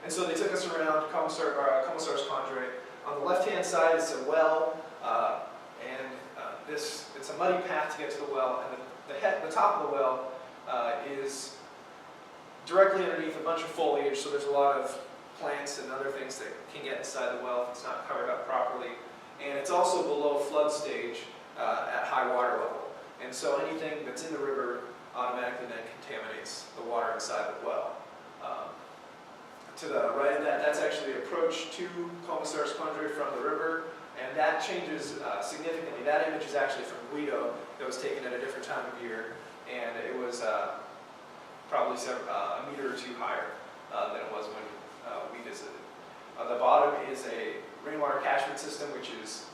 And so they took us around Commissar's Condre. On the left-hand side is a well, it's a muddy path to get to the well, and the top of the well is directly underneath a bunch of foliage, so there's a lot of plants and other things that can get inside the well if it's not covered up properly. And it's also below flood stage at high water level. And so anything that's in the river automatically then contaminates the water inside the well. To the right of that, that's actually the approach to Commissar's Condre from the river, and that changes significantly. That image is actually from Guido that was taken at a different time of year, and it was probably a meter or two higher than it was when we visited. The bottom is a rainwater catchment system, which is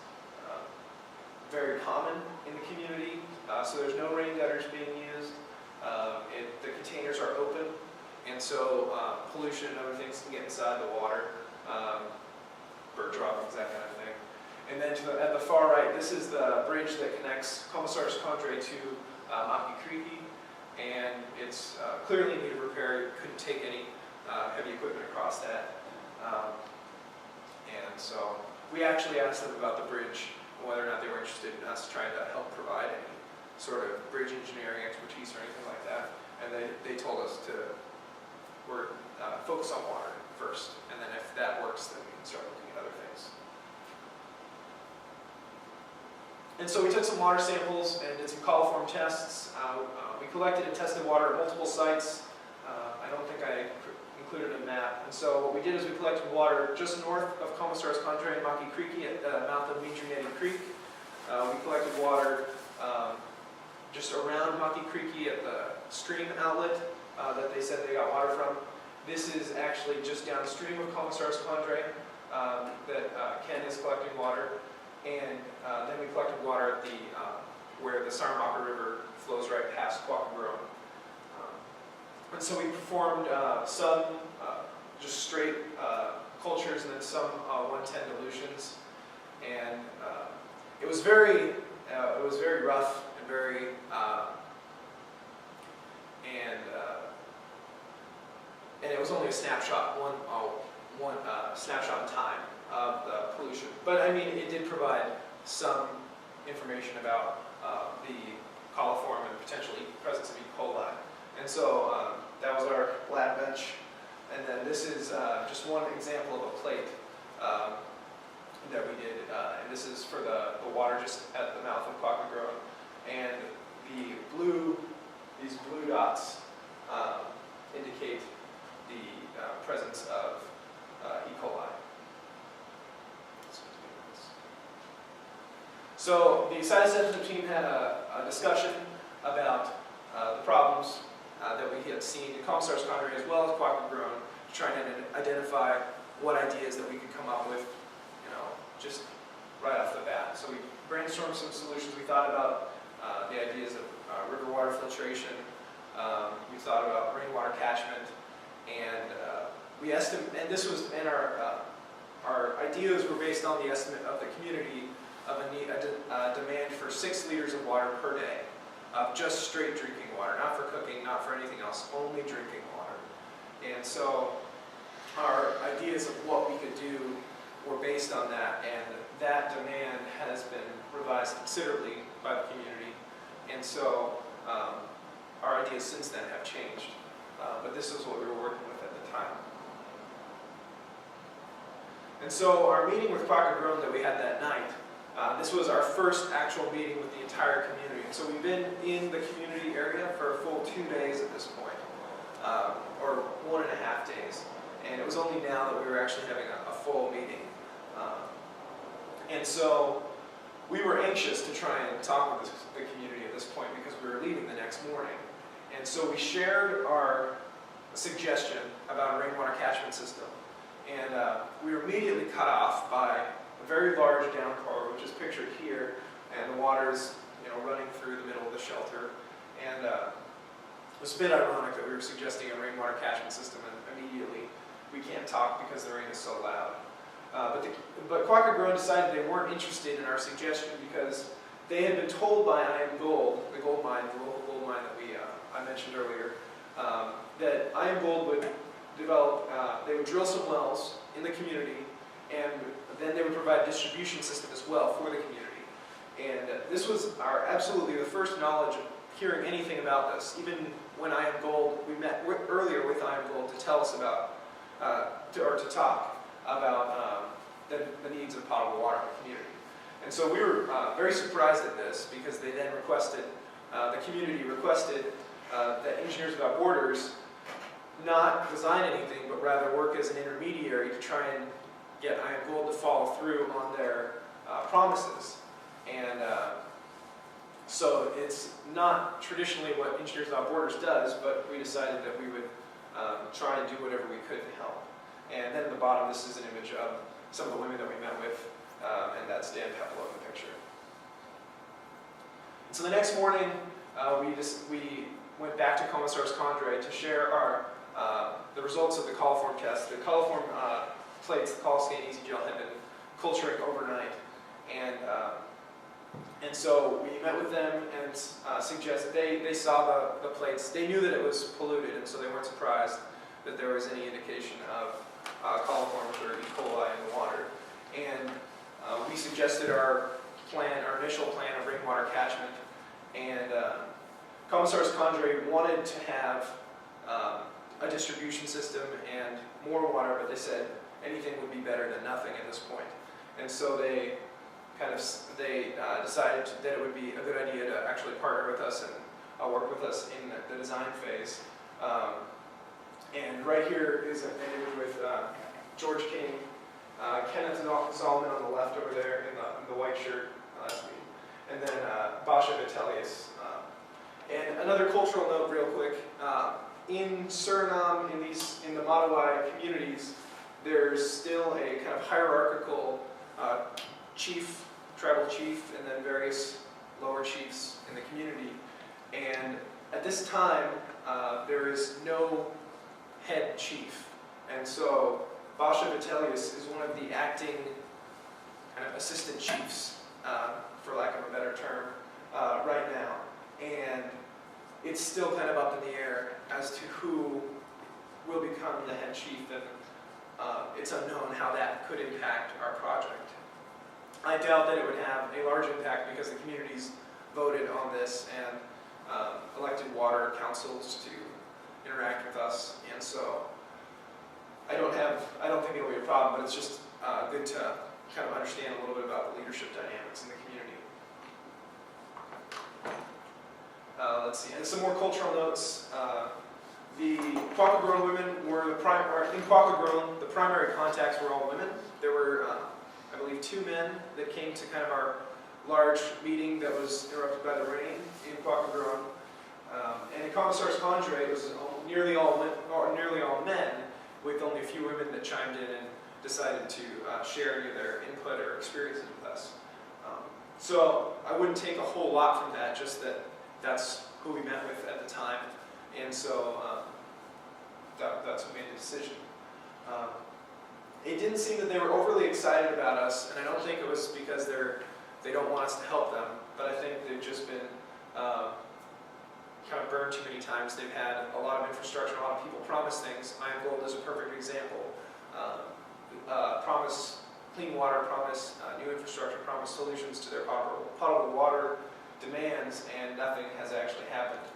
very common in the community, so there's no rain gutters being used. The containers are open, and so pollution and other things can get inside the water, bird droppings, that kind of thing. And then at the far right, this is the bridge that connects Commissar's Condre to Maki Creeky, and it's clearly in need of repair. You couldn't take any heavy equipment across that. And so we actually asked them about the bridge, whether or not they were interested in us trying to help provide any sort of bridge engineering expertise or anything like that. And they told us to focus on water first, and then if that works, then we can start looking at other things. And so we took some water samples and did some coliform tests. We collected and tested water at multiple sites. I don't think I included a map. And so what we did is we collected water just north of Commissar's Condre and Maki Creeky at the mouth of Mitrinetti Creek. We collected water just around Maki Creeky at the stream outlet that they said they got water from. This is actually just downstream of Commissar's Condre that Ken is collecting water. And then we collected water at where the Saramaka River flows right past Quackengrone. And so we performed some just straight cultures and then some 110 dilutions. And it was very rough and very and it was only a snapshot, one snapshot in time of the pollution. But I mean, it did provide some information about the coliform and the potential presence of E. coli. And so that was our lab bench. And then this is just one example of a plate that we did. And this is for the water just at the mouth of Quackengrone. And these blue dots indicate the presence of E. coli. So the site assessment team had a discussion about the problems that we had seen in Commissar's Condre as well as Quackengrone, to try and identify what ideas that we could come up with, just right off the bat. So we brainstormed some solutions. We thought about the ideas of river water filtration. We thought about rainwater catchment, and our ideas were based on the estimate of the community of a demand for 6 liters of water per day, of just straight drinking water, not for cooking, not for anything else, only drinking water. And so our ideas of what we could do were based on that, and that demand has been revised considerably by the community. And so our ideas since then have changed, but this is what we were working with at the time. And so our meeting with Quackengrone that we had that night, this was our first actual meeting with the entire community. And so we've been in the community area for a full 2 days at this point, or 1.5 days. And it was only now that we were actually having a full meeting. And so we were anxious to try and talk with the community at this point because we were leaving the next morning. And so we shared our suggestion about a rainwater catchment system. And we were immediately cut off by a very large downpour, which is pictured here, and the water's running through the middle of the shelter. And it was a bit ironic that we were suggesting a rainwater catchment system, and immediately we can't talk because the rain is so loud. But Quackengrone decided they weren't interested in our suggestion because they had been told by Iron Gold, the gold mine, the local gold mine that I mentioned earlier, that Iron Gold would develop, they would would drill some wells in the community, and then they would provide a distribution system as well for the community. And this was absolutely the first knowledge of hearing anything about this. Even when I Am Gold, we met earlier with I Am Gold to tell us about, to talk about the needs of potable water in the community. And so we were very surprised at this, because they then requested, the community requested that Engineers Without Borders not design anything, but rather work as an intermediary to try and get I Am Gold to follow through on their promises. And so it's not traditionally what Engineers Without Borders does, but we decided that we would try and do whatever we could to help. And then at the bottom, this is an image of some of the women that we met with, and that's Dan Pepelo in the picture. And so the next morning, we went back to Commissars Condrey to share the results of the coliform test. The coliform plates, the Coliscan Easy Gel, had been culturing overnight. And so we met with them and suggested, they saw the plates. They knew that it was polluted, and so they weren't surprised that there was any indication of coliforms or E. coli in the water. And we suggested our initial plan of rainwater catchment. And Commissars Condrey wanted to have a distribution system and more water, but they said anything would be better than nothing at this point. And so they decided that it would be a good idea to actually partner with us and work with us in the design phase. And right here is an image with George King, Kenneth Zalman on the left over there in the white shirt last week, and then Basha Vitellius. And another cultural note real quick, in Suriname, in the Matawai communities, there's still a kind of hierarchical tribal chief, and then various lower chiefs in the community. And at this time, there is no head chief. And so Basha Vitellius is one of the acting kind of assistant chiefs, for lack of a better term, right now. And it's still kind of up in the air as to who will become the head chief, and it's unknown how that could impact our project. I doubt that it would have a large impact, because the communities voted on this and elected water councils to interact with us, and so I don't think it'll be a problem, but it's just good to kind of understand a little bit about the leadership dynamics in the community. Let's see, and some more cultural notes. The Quapagroan women were in Quapagroan, the primary contacts were all women. There were, I believe, 2 men that came to kind of our large meeting that was interrupted by the rain in Quapagroan. And in Commissars Condrey, it was nearly all men, with only a few women that chimed in and decided to share any of their input or experiences with us. So I wouldn't take a whole lot from that, just that that's who we met with at the time, and so that's who made the decision. It didn't seem that they were overly excited about us, and I don't think it was because they don't want us to help them, but I think they've just been kind of burned too many times. They've had a lot of infrastructure, a lot of people promise things. I Am Gold is a perfect example. Promise clean water, promise new infrastructure, promise solutions to their potable water demands, and nothing has actually happened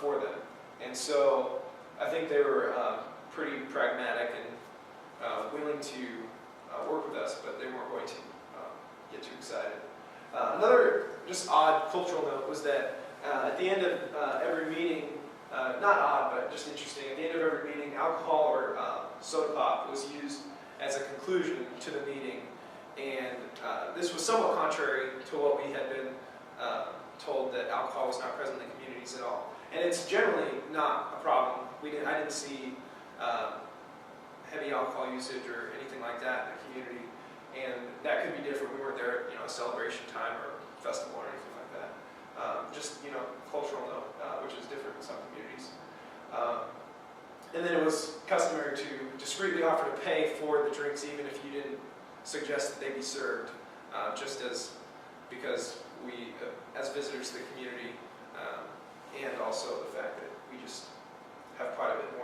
for them. And so I think they were pretty pragmatic and willing to work with us, but they weren't going to get too excited. Another just odd cultural note was that at the end of every meeting, not odd, but just interesting, at the end of every meeting, alcohol or soda pop was used as a conclusion to the meeting. And this was somewhat contrary to what we had been told, that alcohol was not present in the communities at all. And it's generally not a problem. I didn't see heavy alcohol usage or anything like that in the community. And that could be different. We weren't there at a celebration time or festival or anything like that. Just cultural note, which is different in some communities. And then it was customary to discreetly offer to pay for the drinks, even if you didn't suggest that they be served, because we, as visitors to the community, and also the fact that we just have quite a bit more